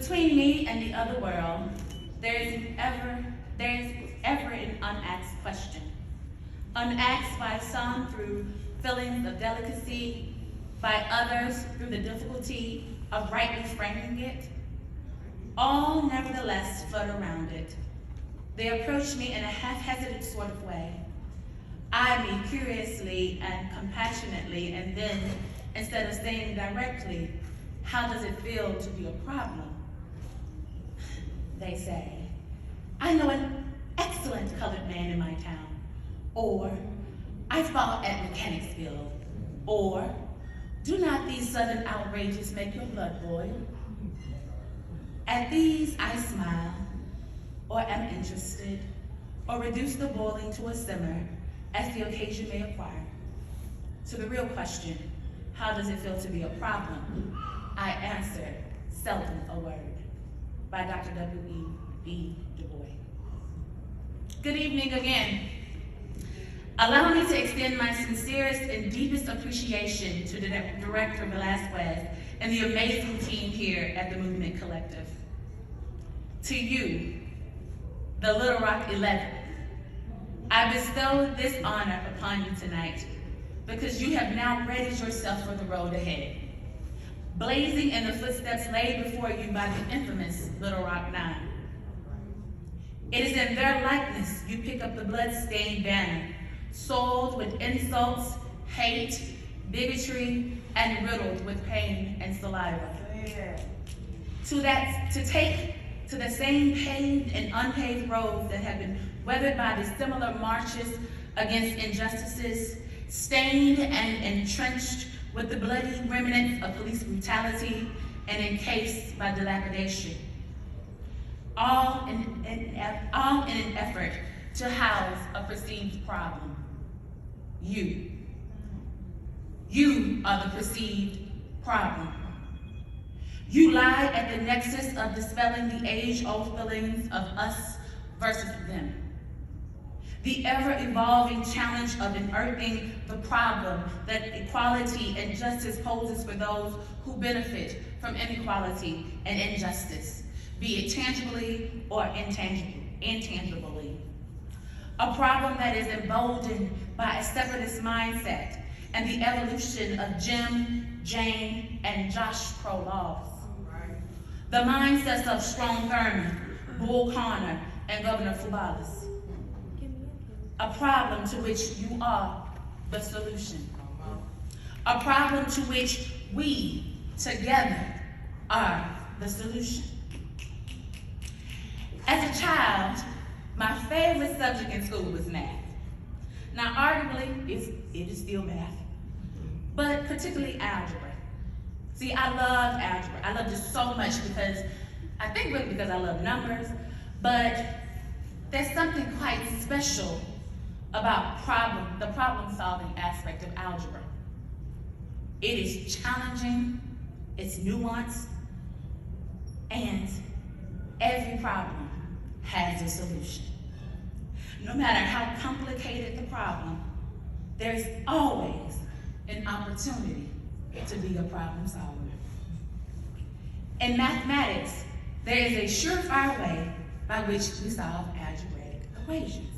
Between me and the other world, there is ever an unasked question. Unasked by some through feelings of delicacy, by others through the difficulty of rightly framing it. All nevertheless float around it. They approach me in a half-hesitant sort of way, eye me curiously and compassionately, and then, instead of saying directly, "How does it feel to be a problem?" they say, "I know an excellent colored man in my town," or "I fought at Mechanicsville," or "Do not these sudden outrages make your blood boil?" At these I smile, or am interested, or reduce the boiling to a simmer as the occasion may acquire. To the real question, how does it feel to be a problem, I answer, seldom a word. By Dr. W.E.B. Du Bois. Good evening again. Allow me to extend my sincerest and deepest appreciation to Director Velasquez and the amazing team here at the Movement Collective. To you, the Little Rock 11, I bestow this honor upon you tonight because you have now readied yourself for the road ahead, blazing in the footsteps laid before you by the infamous Little Rock 9. It is in their likeness you pick up the blood-stained banner, soiled with insults, hate, bigotry, and riddled with pain and saliva. To take to the same paved and unpaved roads that have been weathered by the similar marches against injustices, stained and entrenched with the bloody remnants of police brutality and encased by dilapidation. All in an effort to house a perceived problem. You are the perceived problem. You lie at the nexus of dispelling the age-old feelings of us versus them. The ever-evolving challenge of unearthing the problem that equality and justice poses for those who benefit from inequality and injustice, be it tangibly or intangibly. A problem that is emboldened by a separatist mindset and the evolution of Jim, Jane, and Josh Crow laws. The mindsets of Strom Thurmond, Bull Connor, and Governor Fubalis. A problem to which you are the solution. A problem to which we, together, are the solution. As a child, my favorite subject in school was math. Now, arguably, it is still math, but particularly algebra. See, I loved algebra. I loved it so much because I love numbers, but there's something quite special about the problem-solving aspect of algebra. It is challenging, it's nuanced, and every problem has a solution. No matter how complicated the problem, there's always an opportunity to be a problem solver. In mathematics, there is a surefire way by which we solve algebraic equations.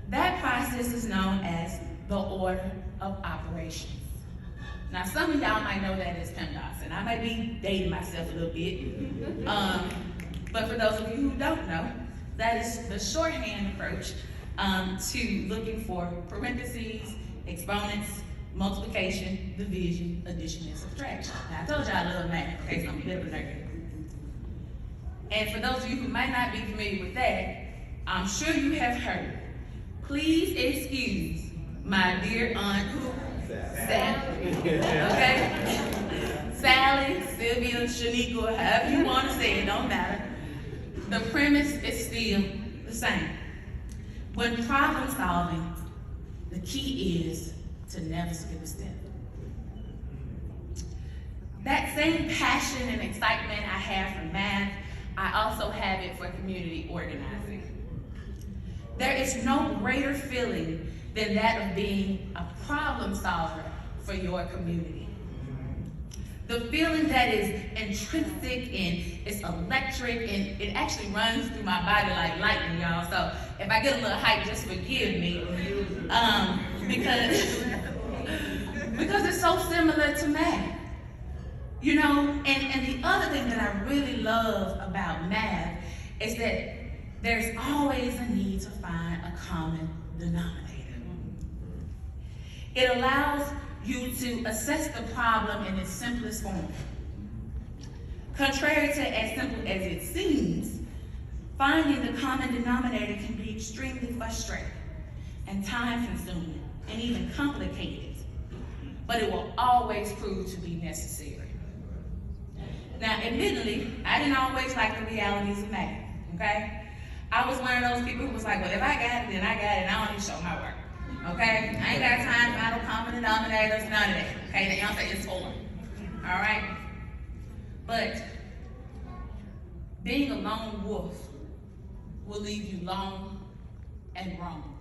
That process is known as the order of operations. Now, some of y'all might know that as PEMDAS, and I might be dating myself a little bit. But for those of you who don't know, that is the shorthand approach to looking for parentheses, exponents, multiplication, division, addition, and subtraction. Now, I told y'all I love math, okay, so I'm a bit of a nerd. And for those of you who might not be familiar with that, I'm sure you have heard. Please excuse my dear aunt, Sally. Okay? Sally, Sylvia, Shaniqua, however you want to say it, don't matter. The premise is still the same. When problem solving, the key is to never skip a step. That same passion and excitement I have for math, I also have it for community organizing. There is no greater feeling than that of being a problem solver for your community. The feeling that is intrinsic and it's electric and it actually runs through my body like lightning, y'all. So if I get a little hype, just forgive me. Because it's so similar to math. You know, and the other thing that I really love about math is that there's always a need to find a common denominator. It allows you to assess the problem in its simplest form. Contrary to as simple as it seems, finding the common denominator can be extremely frustrating and time-consuming and even complicated, but it will always prove to be necessary. Now, admittedly, I didn't always like the realities of math, okay? I was one of those people who was like, well, if I got it, then I got it, and I don't need to show my work, okay? I ain't got time to find no common denominators, none of that, okay? The answer is 4, all right? But being a lone wolf will leave you lone and wrong.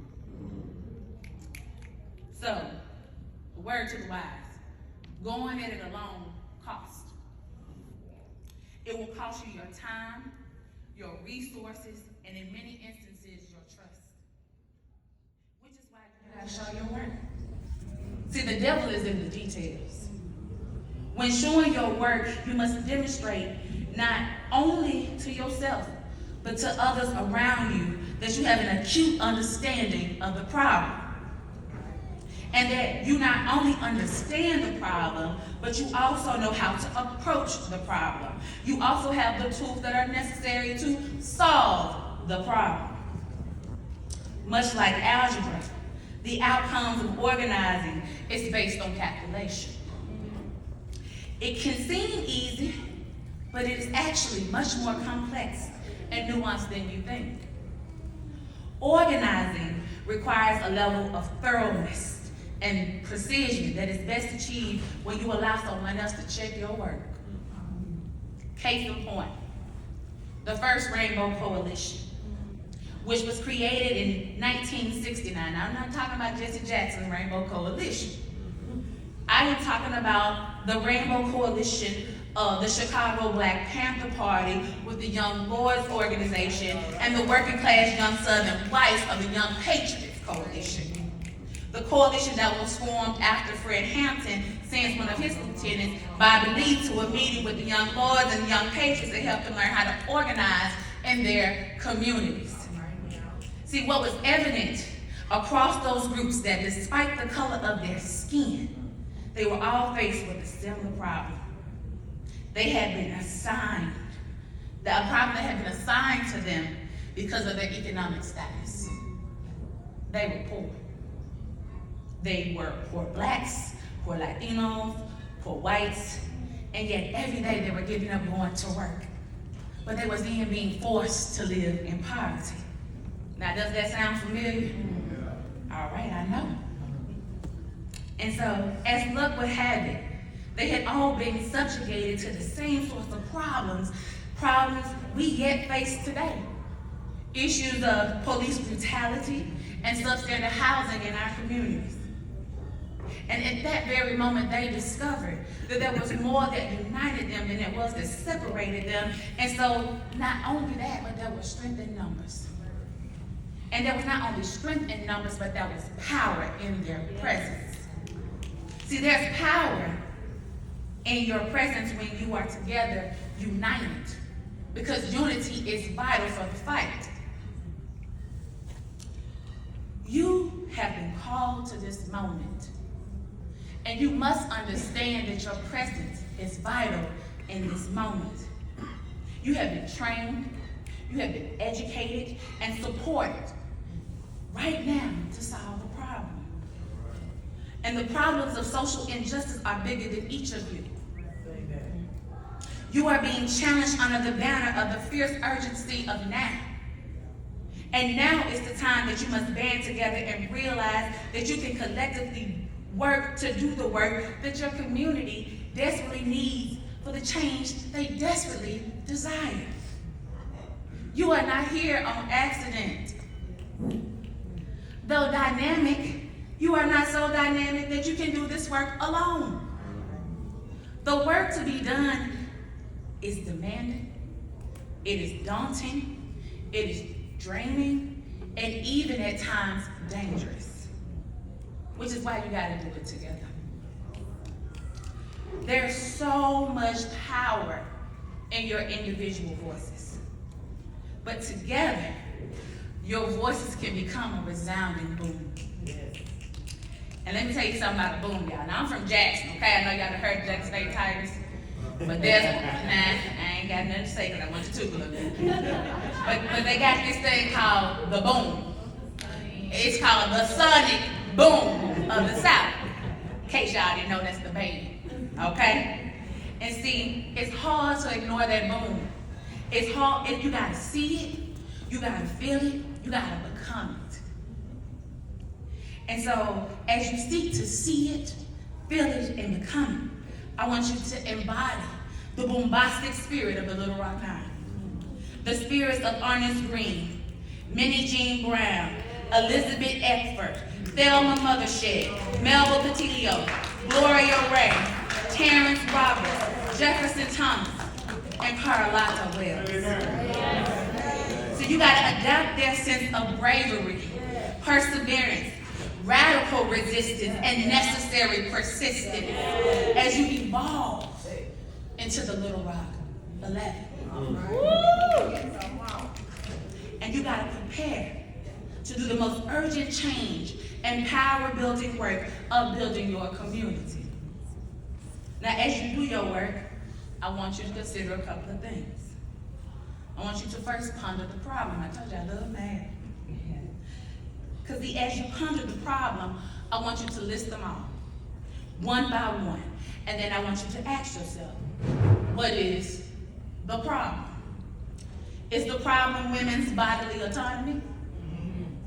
So, the word to the wise, going at it alone costs. It will cost you your time, your resources, and in many instances, your trust. Which is why you gotta show your work. See, the devil is in the details. When showing your work, you must demonstrate not only to yourself, but to others around you that you have an acute understanding of the problem. And that you not only understand the problem, but you also know how to approach the problem. You also have the tools that are necessary to solve the problem. Much like algebra, the outcomes of organizing is based on calculation. It can seem easy, but it is actually much more complex and nuanced than you think. Organizing requires a level of thoroughness and precision that is best achieved when you allow someone else to check your work. Case in point, the first Rainbow Coalition, which was created in 1969. Now, I'm not talking about Jesse Jackson's Rainbow Coalition. I am talking about the Rainbow Coalition of the Chicago Black Panther Party with the Young Lords Organization and the working class young Southern whites of the Young Patriots Coalition. The coalition that was formed after Fred Hampton sends one of his lieutenants, Bobby Lee, to a meeting with the Young Lords and the Young Patriots to help them learn how to organize in their communities. See, what was evident across those groups that despite the color of their skin, they were all faced with a similar problem. They had been assigned, the problem that had been assigned to them because of their economic status. They were poor. They were poor blacks, poor Latinos, poor whites, and yet every day they were giving up going to work. But they was then being forced to live in poverty. Now, does that sound familiar? All right, I know. And so, as luck would have it, they had all been subjugated to the same sorts of problems we yet face today. Issues of police brutality and substandard housing in our communities. And at that very moment, they discovered that there was more that united them than there was that separated them. And so, not only that, but there was strength in numbers. And there was not only strength in numbers, but there was power in their presence. See, there's power in your presence when you are together, united, because unity is vital for the fight. You have been called to this moment. And you must understand that your presence is vital in this moment. You have been trained, you have been educated and supported right now to solve the problem. And the problems of social injustice are bigger than each of you. You are being challenged under the banner of the fierce urgency of now. And now is the time that you must band together and realize that you can collectively work to do the work that your community desperately needs for the change they desperately desire. You are not here on accident. Though dynamic, you are not so dynamic that you can do this work alone. The work to be done is demanding, it is daunting, it is draining, and even at times dangerous, which is why you gotta do it together. There's so much power in your individual voices, but together, your voices can become a resounding boom. And let me tell you something about a boom, y'all. Now, I'm from Jackson, okay? I know y'all have heard Jackson State Tigers. But there's, I ain't got nothing to say because I went to Tupelo. But they got this thing called the boom. It's called the sonic boom of the South. In case y'all didn't know, that's the band, okay? And see, it's hard to ignore that boom. It's hard, if you gotta see it, you gotta feel it, you gotta become it. And so, as you seek to see it, feel it, and become it, I want you to embody the bombastic spirit of the Little Rock Nine. The spirits of Ernest Green, Minnie Jean Brown, Elizabeth Eckford, Thelma Mothershed, Melba Patilio, Gloria Ray, Terrence Roberts, Jefferson Thomas, and Carlotta Wells. So you gotta adapt their sense of bravery, perseverance, radical resistance, and necessary persistence as you evolve into the Little Rock 11. And you gotta prepare to do the most urgent change and power building work of building your community. Now, as you do your work, I want you to consider a couple of things. I want you to first ponder the problem. I told you I love math. Because as you ponder the problem, I want you to list them all, one by one. And then I want you to ask yourself, what is the problem? Is the problem women's bodily autonomy?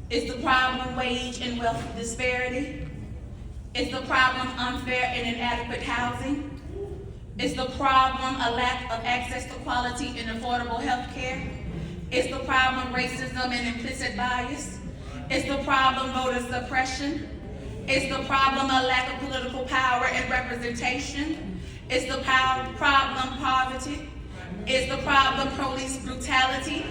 Is the problem wage and wealth disparity? Is the problem unfair and inadequate housing? Is the problem a lack of access to quality and affordable health care? Is the problem racism and implicit bias? Is the problem voter suppression? Is the problem a lack of political power and representation? Is the problem poverty? Is the problem police brutality?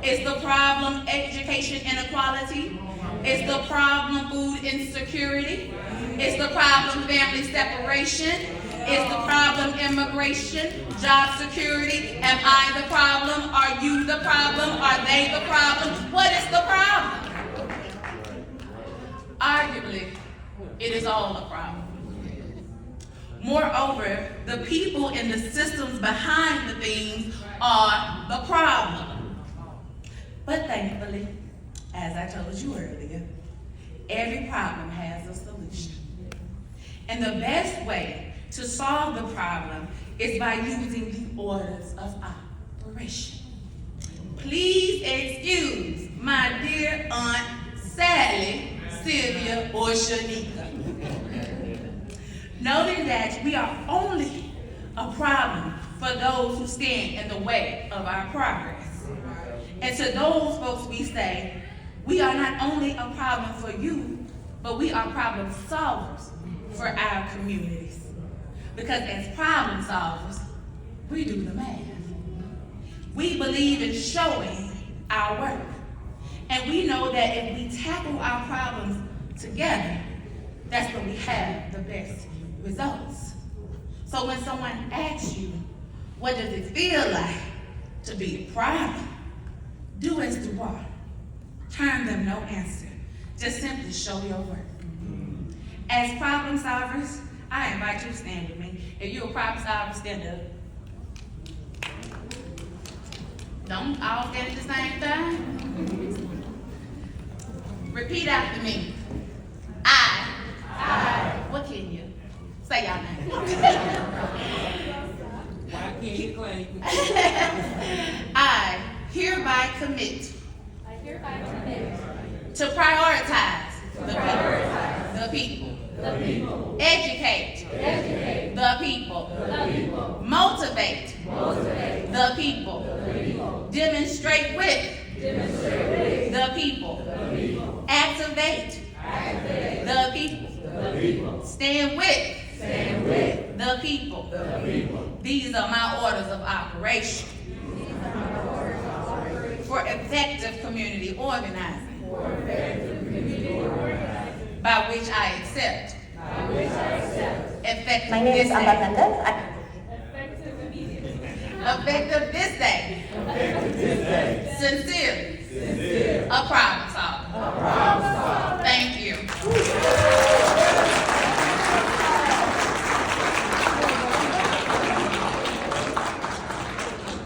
Is the problem education inequality? Is the problem food insecurity? Is the problem family separation? Is the problem immigration, job security? Am I the problem? Are you the problem? Are they the problem? What is the problem? Arguably, it is all a problem. Moreover, the people and the systems behind the things are the problem. But thankfully, as I told you earlier, every problem has a solution. And the best way to solve the problem is by using the orders of operation. Please excuse my dear Aunt Sally, Sylvia, or Shanika. Noting that we are only a problem for those who stand in the way of our progress. And to those folks we say, we are not only a problem for you, but we are problem solvers for our communities. Because as problem solvers, we do the math. We believe in showing our work. And we know that if we tackle our problems together, that's when we have the best results. So when someone asks you, what does it feel like to be a problem? Do as you are. Turn them no answer. Just simply show your work. As problem solvers, I invite you to stand with me. If you're a problem solver, stand up. Don't all stand at the same time. Repeat after me. I. What can you? Say y'all name. Why can't you claim? I hereby commit. To prioritize the people. Educate the people. Motivate the people. Demonstrate with the people. Activate the people. Stand with the people. These are my orders of operation for effective community organizing, by which I accept effective My name this is Amber day. Mendez. Effective this day. Sincerely. A problem solver.